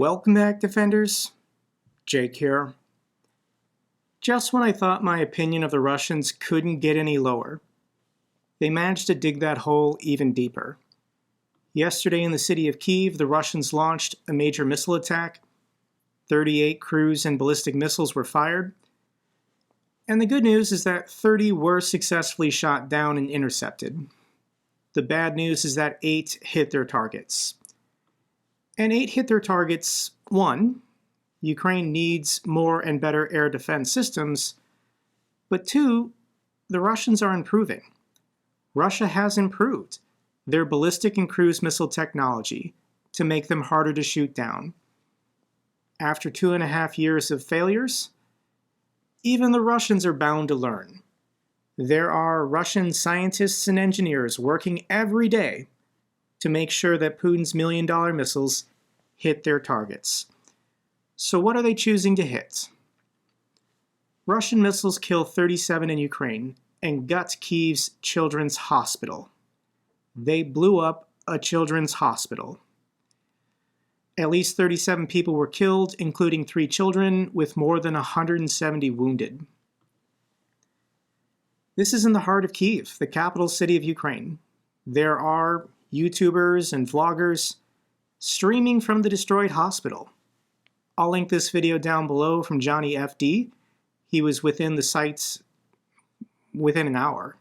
Welcome back, Defenders. Jake here. Just when I thought my opinion of the Russians couldn't get any lower, they managed to dig that hole even deeper. Yesterday in the city of Kyiv, the Russians launched a major missile attack. 38 cruise and ballistic missiles were fired. And the good news is that 30 were successfully shot down and intercepted. The bad news is that 8 hit their targets. And 8 hit their targets. 1, Ukraine needs more and better air defense systems. But 2, the Russians are improving. Russia has improved their ballistic and cruise missile technology to make them harder to shoot down. After 2.5 years of failures, even the Russians are bound to learn. There are Russian scientists and engineers working every day to make sure that Putin's million-dollar missiles hit their targets. So what are they choosing to hit? Russian missiles kill 37 in Ukraine and gut Kyiv's children's hospital. They blew up a children's hospital. At least 37 people were killed, including 3 children, with more than 170 wounded. This is in the heart of Kyiv, the capital city of Ukraine. There are YouTubers and vloggers streaming from the destroyed hospital. I'll link this video down below from Johnny FD. He was within the sites within an hour.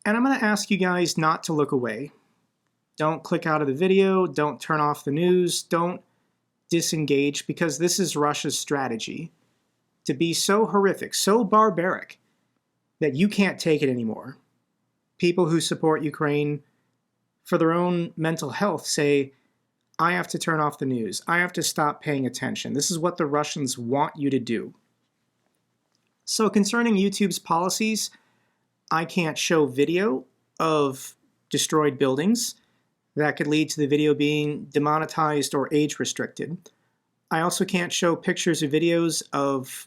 And I'm going to ask you guys not to look away. Don't click out of the video, don't turn off the news, don't disengage, because this is Russia's strategy. To be so horrific, so barbaric, that you can't take it anymore. People who support Ukraine for their own mental health say, I have to turn off the news. I have to stop paying attention. This is what the Russians want you to do. So concerning YouTube's policies, I can't show video of destroyed buildings. That could lead to the video being demonetized or age restricted. I also can't show pictures or videos of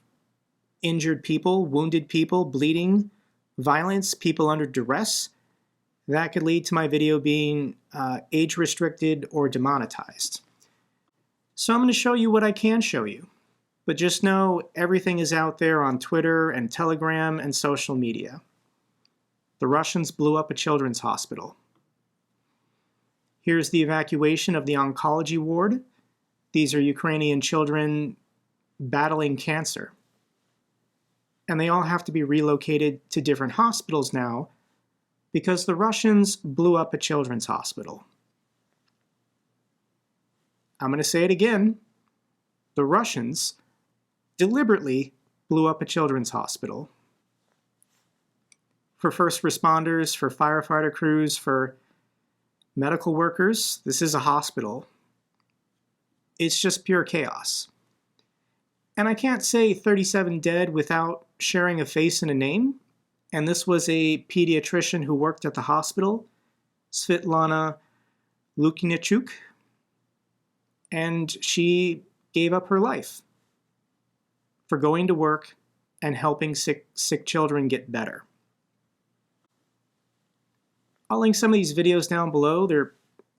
injured people, wounded people, bleeding, violence, people under duress. That could lead to my video being age restricted or demonetized. So I'm going to show you what I can show you. But just know everything is out there on Twitter and Telegram and social media. The Russians blew up a children's hospital. Here's the evacuation of the oncology ward. These are Ukrainian children battling cancer. And they all have to be relocated to different hospitals now because the Russians blew up a children's hospital. I'm going to say it again. The Russians deliberately blew up a children's hospital. For first responders, for firefighter crews, for medical workers, this is a hospital. It's just pure chaos. And I can't say 37 dead without sharing a face and a name. And this was a pediatrician who worked at the hospital, Svetlana Lukinichuk. And she gave up her life for going to work and helping sick children get better. I'll link some of these videos down below. They're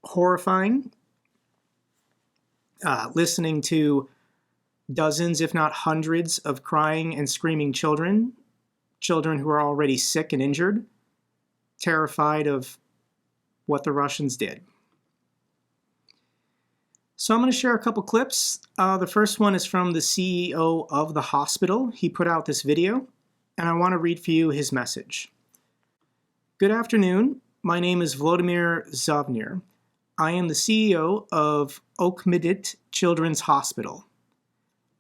horrifying. Listening to dozens, if not hundreds, of crying and screaming children who are already sick and injured, terrified of what the Russians did. So I'm going to share a couple clips. The first one is from the CEO of the hospital. He put out this video, and I want to read for you his message. Good afternoon. My name is Vladimir Zavnir. I am the CEO of Okhmedit Children's Hospital.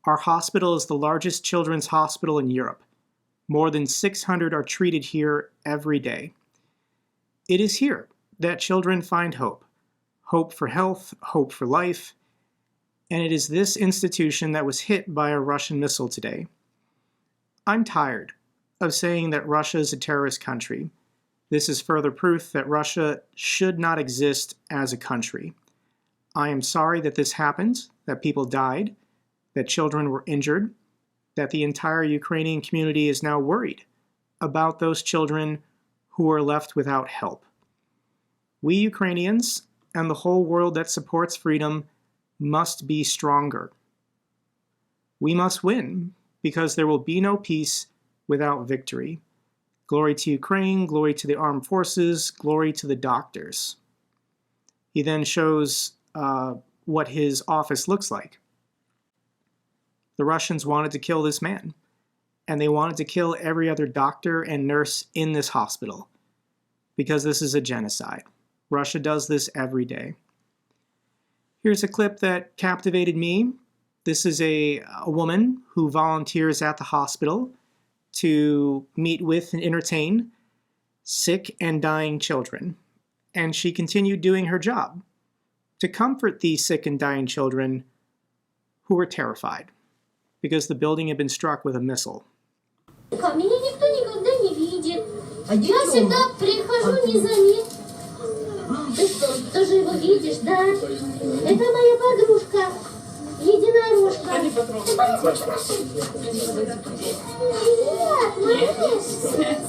Our hospital is the largest children's hospital in Europe. More than 600 are treated here every day. It is here that children find hope. Hope for health, hope for life. And it is this institution that was hit by a Russian missile today. I'm tired of saying that Russia is a terrorist country. This is further proof that Russia should not exist as a country. I am sorry that this happened, that people died, that children were injured, that the entire Ukrainian community is now worried about those children who are left without help. We Ukrainians and the whole world that supports freedom must be stronger. We must win, because there will be no peace without victory. Glory to Ukraine, glory to the armed forces, glory to the doctors. He then shows what his office looks like. The Russians wanted to kill this man, and they wanted to kill every other doctor and nurse in this hospital, because this is a genocide. Russia does this every day. Here's a clip that captivated me. This is a woman who volunteers at the hospital to meet with and entertain sick and dying children. And she continued doing her job to comfort these sick and dying children who were terrified because the building had been struck with a missile. Меня никто никогда не видит. Я всегда прихожу не заметно. Ты что, тоже его видишь, да? Это моя подружка, единорожка. Нет, молодец.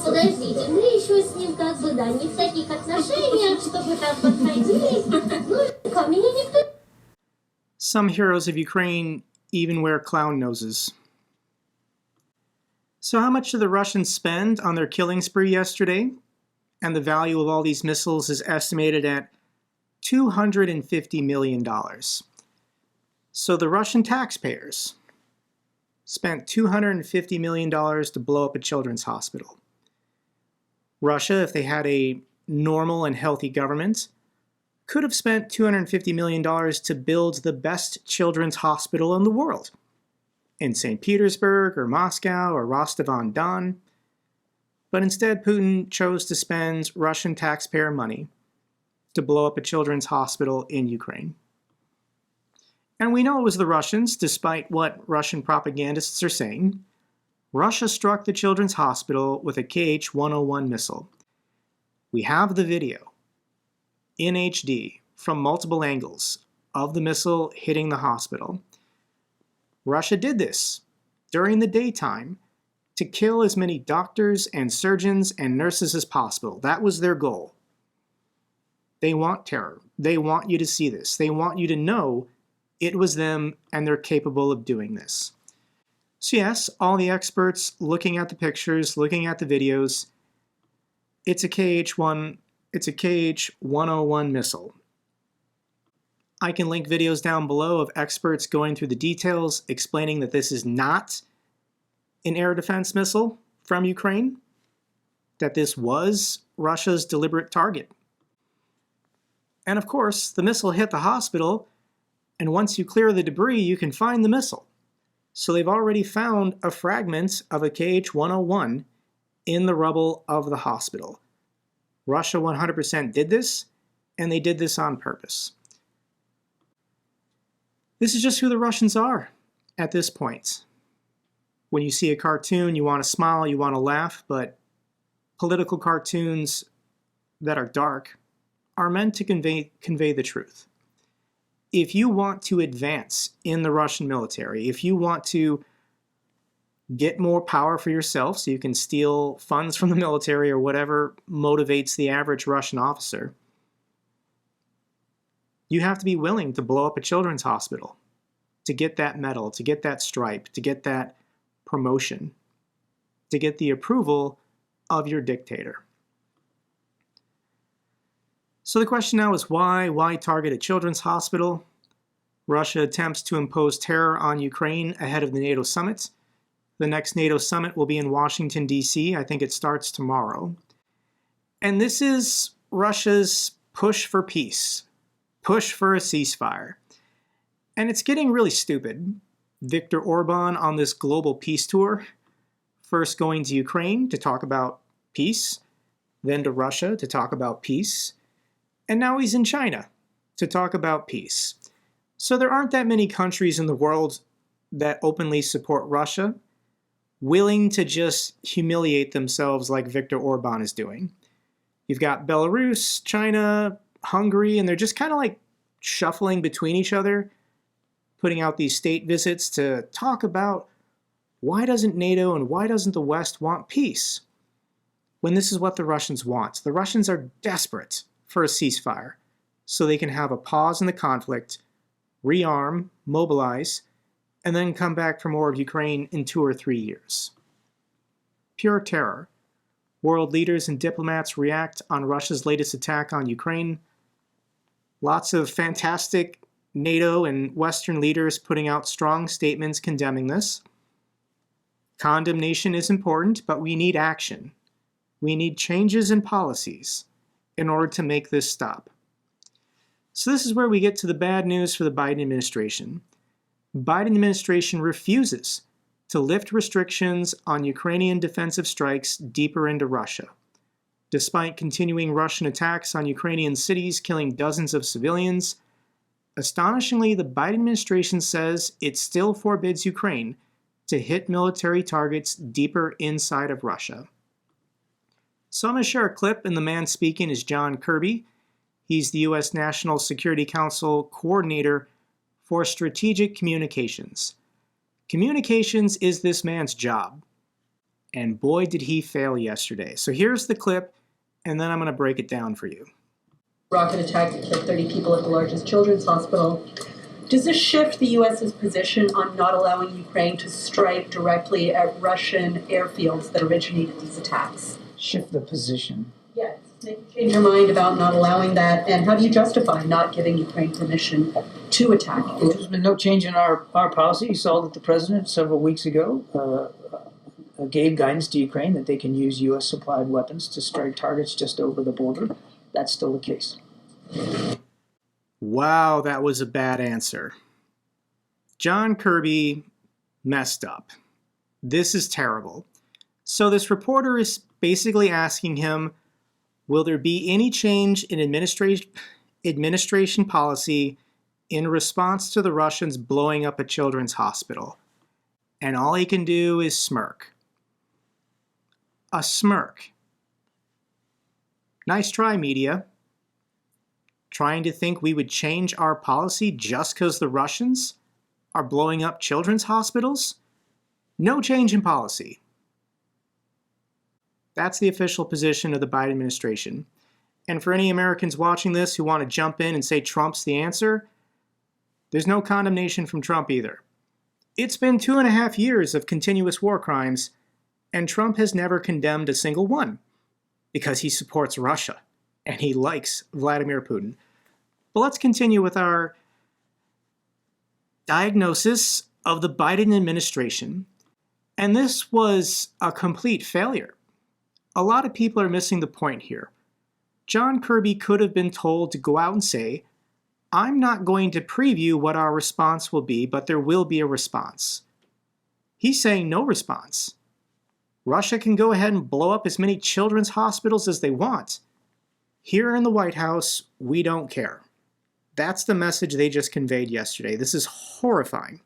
Подождите, мы еще с ним как бы, да, не в таких отношениях, чтобы там подходить. Ну, меня никто... Some heroes of Ukraine even wear clown noses. So how much did the Russians spend on their killing spree yesterday? And the value of all these missiles is estimated at $250 million. So the Russian taxpayers spent $250 million to blow up a children's hospital. Russia, if they had a normal and healthy government, could have spent $250 million to build the best children's hospital in the world, in St. Petersburg or Moscow or Rostov-on-Don. But instead, Putin chose to spend Russian taxpayer money to blow up a children's hospital in Ukraine. And we know it was the Russians, despite what Russian propagandists are saying. Russia struck the children's hospital with a Kh-101 missile. We have the video in HD from multiple angles of the missile hitting the hospital. Russia did this during the daytime to kill as many doctors and surgeons and nurses as possible. That was their goal. They want terror. They want you to see this. They want you to know it was them and they're capable of doing this. So yes, all the experts looking at the pictures, looking at the videos, it's a Kh-101 missile. I can link videos down below of experts going through the details, explaining that this is not an air defense missile from Ukraine, that this was Russia's deliberate target. And of course, the missile hit the hospital, and once you clear the debris, you can find the missile. So they've already found a fragment of a Kh-101 in the rubble of the hospital. Russia 100% did this, and they did this on purpose. This is just who the Russians are at this point. When you see a cartoon, you want to smile, you want to laugh, but political cartoons that are dark are meant to convey the truth. If you want to advance in the Russian military, if you want to get more power for yourself so you can steal funds from the military or whatever motivates the average Russian officer, you have to be willing to blow up a children's hospital to get that medal, to get that stripe, to get that promotion, to get the approval of your dictator. So the question now is why? Why target a children's hospital? Russia attempts to impose terror on Ukraine ahead of the NATO Summit. The next NATO Summit will be in Washington, D.C. I think it starts tomorrow. And this is Russia's push for peace, push for a ceasefire. And it's getting really stupid. Viktor Orban on this global peace tour, first going to Ukraine to talk about peace, then to Russia to talk about peace, and now he's in China to talk about peace. So there aren't that many countries in the world that openly support Russia, willing to just humiliate themselves like Viktor Orban is doing. You've got Belarus, China, Hungary, and they're just kind of like shuffling between each other, putting out these state visits to talk about why doesn't NATO and why doesn't the West want peace when this is what the Russians want. The Russians are desperate for a ceasefire. so they can have a pause in the conflict, rearm, mobilize, and then come back for more of Ukraine in 2 or 3 years. Pure terror. World leaders and diplomats react on Russia's latest attack on Ukraine. Lots of fantastic NATO and Western leaders putting out strong statements condemning this. Condemnation is important, but we need action. We need changes in policies in order to make this stop. So this is where we get to the bad news for the Biden administration. Biden administration refuses to lift restrictions on Ukrainian defensive strikes deeper into Russia. Despite continuing Russian attacks on Ukrainian cities killing dozens of civilians, astonishingly, the Biden administration says it still forbids Ukraine to hit military targets deeper inside of Russia. So I'm going to share a clip, and the man speaking is John Kirby. He's the U.S. National Security Council Coordinator for Strategic Communications. Communications is this man's job. And boy, did he fail yesterday. So here's the clip, and then I'm going to break it down for you. Rocket attack that killed 30 people at the largest children's hospital. Does this shift the U.S.'s position on not allowing Ukraine to strike directly at Russian airfields that originated these attacks? Shift the position. Yes. Make you change your mind about not allowing that, and how do you justify not giving Ukraine permission to attack? There's been no change in our policy. You saw that the president several weeks ago gave guidance to Ukraine that they can use U.S. supplied weapons to strike targets just over the border. That's still the case. Wow, that was a bad answer. John Kirby messed up. This is terrible. So this reporter is basically asking him, will there be any change in administration policy in response to the Russians blowing up a children's hospital? And all he can do is smirk. A smirk. Nice try, media. Trying to think we would change our policy just because the Russians are blowing up children's hospitals? No change in policy. That's the official position of the Biden administration. And for any Americans watching this who want to jump in and say Trump's the answer, there's no condemnation from Trump either. It's been 2.5 years of continuous war crimes, and Trump has never condemned a single one because he supports Russia and he likes Vladimir Putin. But let's continue with our diagnosis of the Biden administration. And this was a complete failure. A lot of people are missing the point here. John Kirby could have been told to go out and say, I'm not going to preview what our response will be, but there will be a response. He's saying no response. Russia can go ahead and blow up as many children's hospitals as they want. Here in the White House, we don't care. That's the message they just conveyed yesterday. This is horrifying.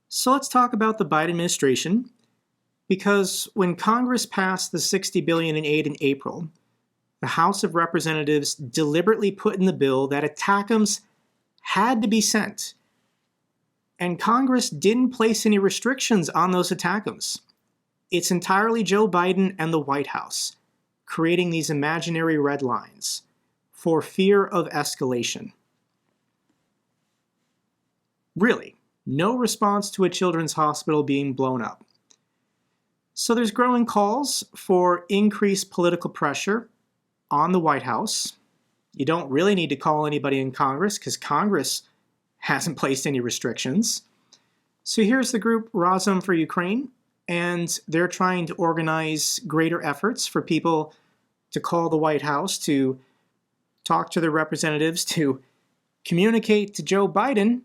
So let's talk about the Biden administration, because when Congress passed the $60 billion in aid in April, the House of Representatives deliberately put in the bill that ATACMS had to be sent. And Congress didn't place any restrictions on those ATACMS. It's entirely Joe Biden and the White House creating these imaginary red lines for fear of escalation. Really, no response to a children's hospital being blown up. So there's growing calls for increased political pressure on the White House. You don't really need to call anybody in Congress because Congress hasn't placed any restrictions. So here's the group Razom for Ukraine, and they're trying to organize greater efforts for people to call the White House, to talk to their representatives, to communicate to Joe Biden.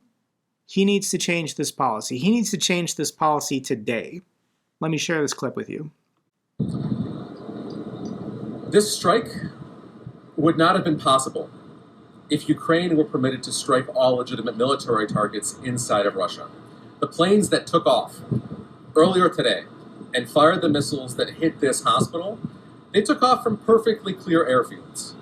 He needs to change this policy. He needs to change this policy today. Let me share this clip with you. This strike would not have been possible if Ukraine were permitted to strike all legitimate military targets inside of Russia. The planes that took off earlier today and fired the missiles that hit this hospital, they took off from perfectly clear airfields,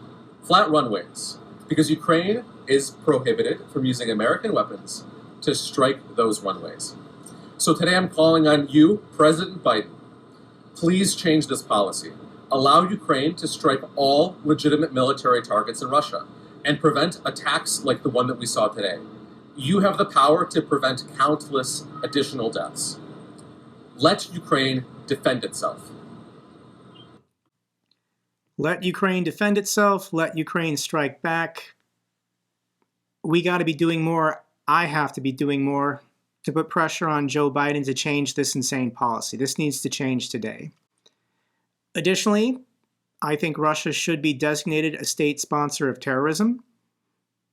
flat runways, because Ukraine is prohibited from using American weapons to strike those runways. So today I'm calling on you, President Biden, please change this policy. allow Ukraine to strike all legitimate military targets in Russia and prevent attacks like the one that we saw today. You have the power to prevent countless additional deaths. Let Ukraine defend itself. Let Ukraine defend itself. Let Ukraine strike back. We got to be doing more. I have to be doing more to put pressure on Joe Biden to change this insane policy. This needs to change today. Additionally, I think Russia should be designated a state sponsor of terrorism.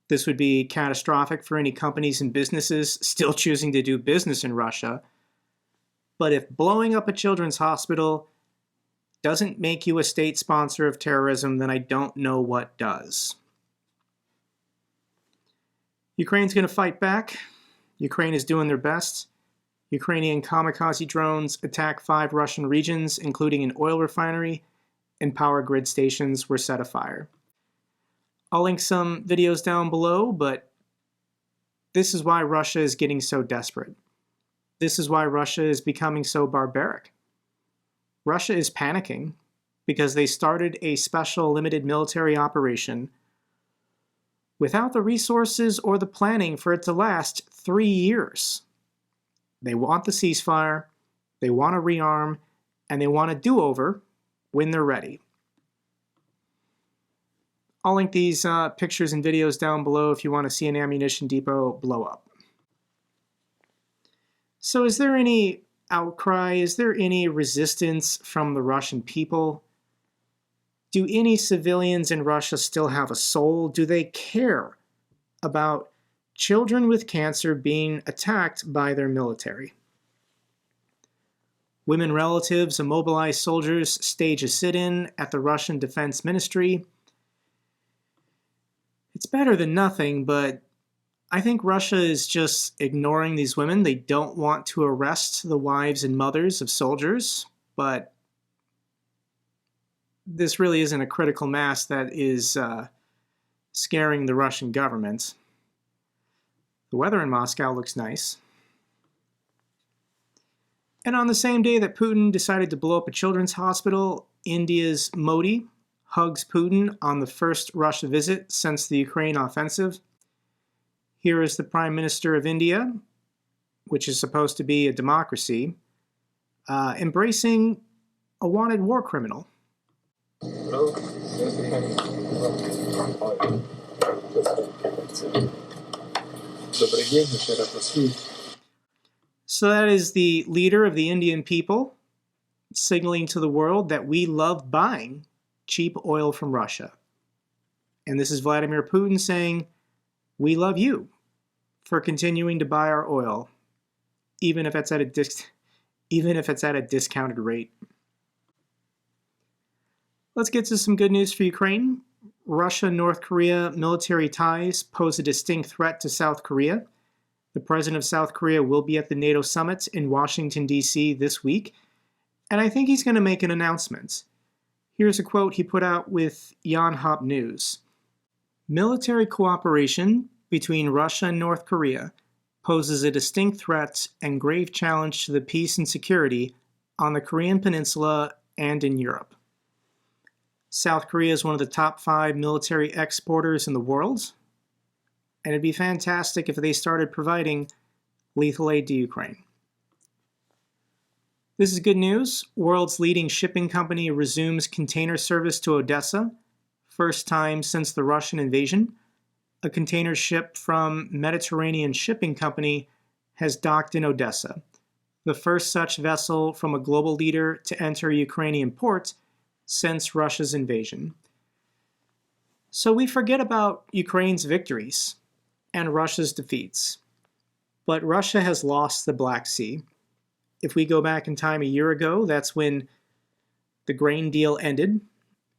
This would be catastrophic for any companies and businesses still choosing to do business in Russia. But if blowing up a children's hospital doesn't make you a state sponsor of terrorism, then I don't know what does. Ukraine's going to fight back. Ukraine is doing their best. Ukrainian kamikaze drones attack 5 Russian regions, including an oil refinery and power grid stations were set afire. I'll link some videos down below, but this is why Russia is getting so desperate. This is why Russia is becoming so barbaric. Russia is panicking because they started a special limited military operation without the resources or the planning for it to last 3 years. They want the ceasefire, they want to rearm, and they want a do-over when they're ready. I'll link these pictures and videos down below if you want to see an ammunition depot blow up. So is there any outcry? Is there any resistance from the Russian people? Do any civilians in Russia still have a soul? Do they care about children with cancer being attacked by their military? Women relatives of mobilized soldiers stage a sit-in at the Russian Defense Ministry. It's better than nothing, but I think Russia is just ignoring these women. They don't want to arrest the wives and mothers of soldiers, but this really isn't a critical mass that is scaring the Russian government. The weather in Moscow looks nice. And on the same day that Putin decided to blow up a children's hospital, India's Modi hugs Putin on the first Russia visit since the Ukraine offensive. Here is the Prime Minister of India, which is supposed to be a democracy, embracing a wanted war criminal. So that is the leader of the Indian people signaling to the world that we love buying cheap oil from Russia. And this is Vladimir Putin saying, we love you for continuing to buy our oil, even if it's at a discounted rate. Let's get to some good news for Ukraine. Russia and North Korea military ties pose a distinct threat to South Korea. The president of South Korea will be at the NATO Summit in Washington, D.C. this week, and I think he's going to make an announcement. Here's a quote he put out with Yonhap News. Military cooperation between Russia and North Korea poses a distinct threat and grave challenge to the peace and security on the Korean Peninsula and in Europe. South Korea is one of the top 5 military exporters in the world, and it'd be fantastic if they started providing lethal aid to Ukraine. This is good news. World's leading shipping company resumes container service to Odessa, first time since the Russian invasion. A container ship from Mediterranean Shipping Company has docked in Odessa, the first such vessel from a global leader to enter a Ukrainian port since Russia's invasion. So we forget about Ukraine's victories and Russia's defeats, but Russia has lost the Black Sea. If we go back in time a year ago, that's when the grain deal ended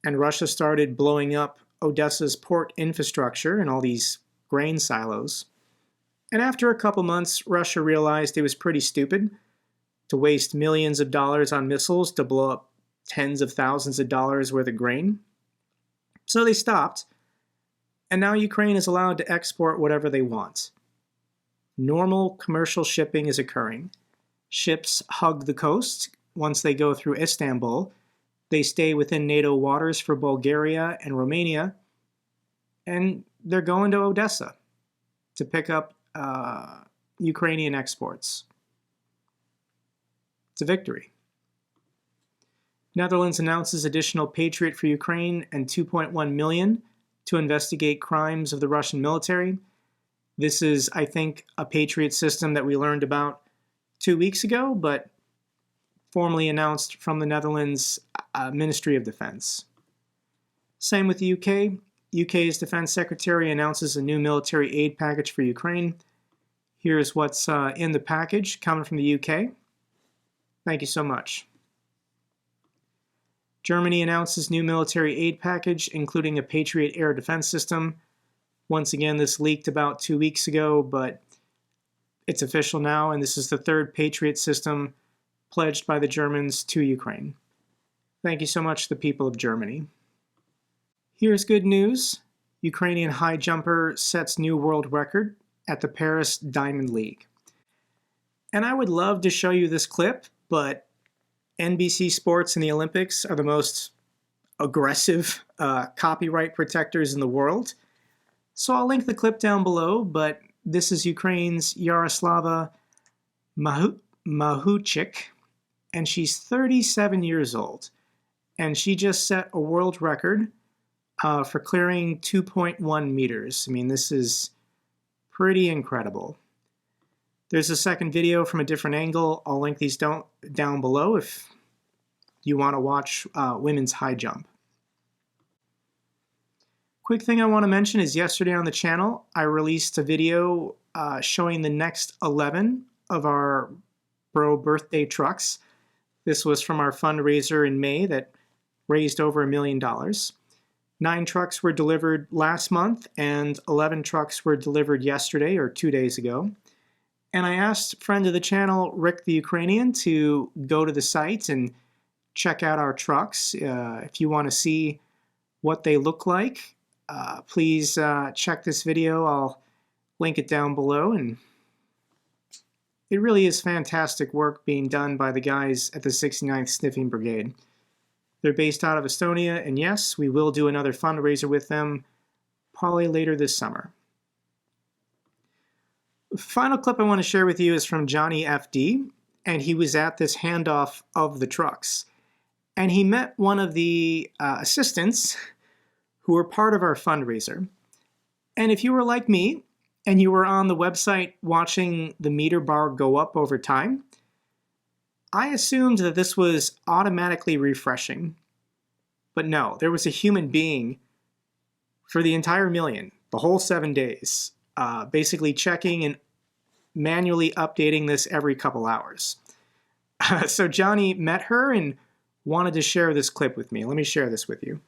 and Russia started blowing up Odessa's port infrastructure and all these grain silos. And after a couple months, Russia realized it was pretty stupid to waste millions of dollars on missiles to blow up tens of thousands of dollars worth of grain. So they stopped, and now Ukraine is allowed to export whatever they want. Normal commercial shipping is occurring. Ships hug the coast once they go through Istanbul, They stay within NATO waters for Bulgaria and Romania, and they're going to Odessa to pick up Ukrainian exports. It's a victory. Netherlands announces additional Patriot for Ukraine and $2.1 million to investigate crimes of the Russian military. This is, I think, a Patriot system that we learned about 2 weeks ago, but formally announced from the Netherlands Ministry of Defense. Same with the UK. UK's Defense Secretary announces a new military aid package for Ukraine. Here's what's in the package coming from the UK. Thank you so much. Germany announces new military aid package, including a Patriot air defense system. Once again, this leaked about 2 weeks ago, but it's official now, and this is the third Patriot system pledged by the Germans to Ukraine. Thank you so much, the people of Germany. Here's good news. Ukrainian high jumper sets new world record at the Paris Diamond League. And I would love to show you this clip, but NBC Sports and the Olympics are the most aggressive copyright protectors in the world. So I'll link the clip down below, but this is Ukraine's Yaroslava Mahuchik, and she's 37 years old. And she just set a world record for clearing 2.1 meters. I mean, this is pretty incredible. There's a second video from a different angle. I'll link these down below if you want to watch women's high jump. Quick thing I want to mention is yesterday on the channel, I released a video showing the next 11 of our Bro birthday trucks. This was from our fundraiser in May that raised over $1 million. 9 trucks were delivered last month and 11 trucks were delivered yesterday or 2 days ago. And I asked friend of the channel, Rick the Ukrainian, to go to the site and check out our trucks. If you want to see what they look like, please check this video. I'll link it down below. And it really is fantastic work being done by the guys at the 69th Sniffing Brigade. They're based out of Estonia, and yes, we will do another fundraiser with them probably later this summer. The final clip I want to share with you is from Johnny FD, and he was at this handoff of the trucks. And he met one of the assistants who were part of our fundraiser. And if you were like me, and you were on the website watching the meter bar go up over time, I assumed that this was automatically refreshing. But no, there was a human being for the entire million, the whole 7 days, basically checking and manually updating this every couple hours. So Johnny met her and wanted to share this clip with me. Let me share this with you.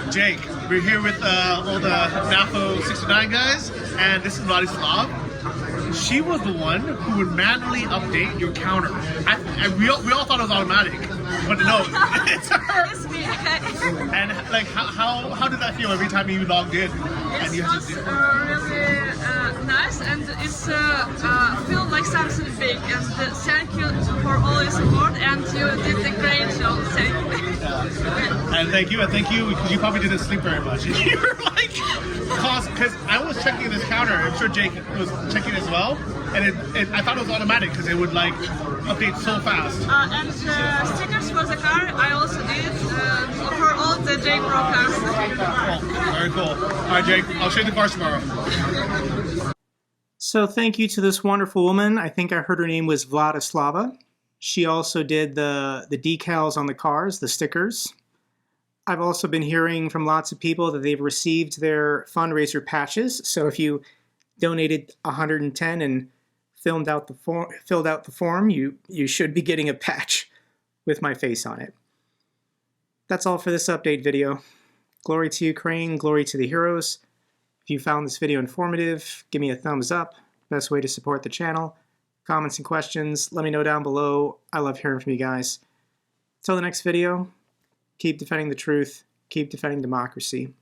Jake, we're here with all the NATO 69 guys, and this is Vladislav. She was the one who would manually update your counter. We all thought it was automatic, but no, it's her. It's me. And like, how did that feel every time you logged in? And you It had was to do really nice, and it's feel like something big. And thank you for all your support, and you did a great job. Thank you. And thank you, because you probably didn't sleep very much. You were like, because I was checking this counter. I'm sure Jake was checking as well, and I thought it was automatic because it would like update so fast. And stickers for the car, I also did for all the JakeBroeYT cars. Cool. Very cool. All right, Jake, I'll show you the cars tomorrow. So thank you to this wonderful woman. I think I heard her name was Vladislava. She also did the decals on the cars, the stickers. I've also been hearing from lots of people that they've received their fundraiser patches. So if you donated 110 and filled out the form, you should be getting a patch with my face on it. That's all for this update video. Glory to Ukraine, glory to the heroes. If you found this video informative, give me a thumbs up. Best way to support the channel. Comments and questions, let me know down below. I love hearing from you guys. Till the next video, keep defending the truth, keep defending democracy.